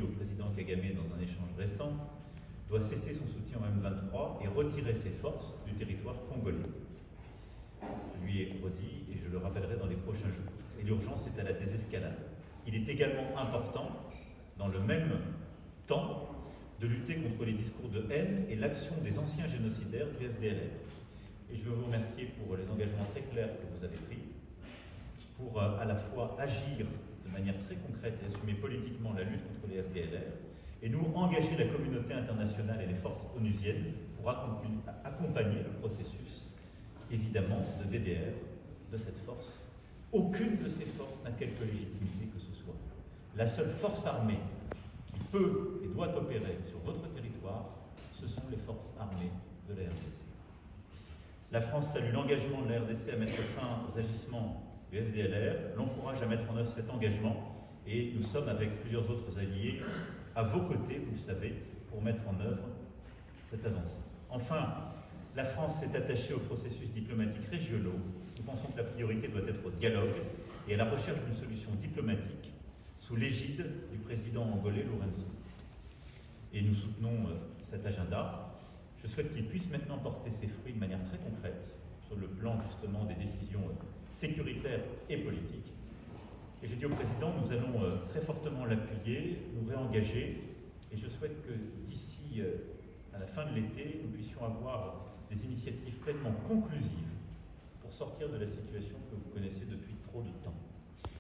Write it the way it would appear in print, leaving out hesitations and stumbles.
dit au président Kagame dans un échange récent, doit cesser son soutien au M23 et retirer ses forces du territoire congolais. Je lui ai redit, et je le rappellerai dans les prochains jours. Et l'urgence est à la désescalade. Il est également important, dans le même temps, de lutter contre les discours de haine et l'action des anciens génocidaires du FDLR. Et je veux vous remercier pour les engagements très clairs que vous avez pris, pour à la fois agir de manière très concrète et assumer politiquement la lutte contre les FDLR, et nous engager la communauté internationale et les forces onusiennes pour accompagner le processus, évidemment, de DDR de cette force. Aucune de ces forces n'a quelque légitimité que ce soit. La seule force armée qui peut et doit opérer sur votre territoire, ce sont les forces armées de la RDC. La France salue l'engagement de la RDC à mettre fin aux agissements du FDLR, l'encourage à mettre en œuvre cet engagement, et nous sommes avec plusieurs autres alliés à vos côtés, vous le savez, pour mettre en œuvre cette avancée. Enfin, la France s'est attachée aux processus diplomatiques régionaux. Nous pensons que la priorité doit être au dialogue et à la recherche d'une solution diplomatique sous l'égide du président angolais Lourenço. Et nous soutenons cet agenda. Je souhaite qu'il puisse maintenant porter ses fruits de manière très concrète sur le plan justement des décisions sécuritaires et politiques. Et j'ai dit au président, nous allons très fortement l'appuyer, nous réengager, et je souhaite que d'ici à la fin de l'été, nous puissions avoir des initiatives pleinement conclusives pour sortir de la situation que vous connaissez depuis trop de temps.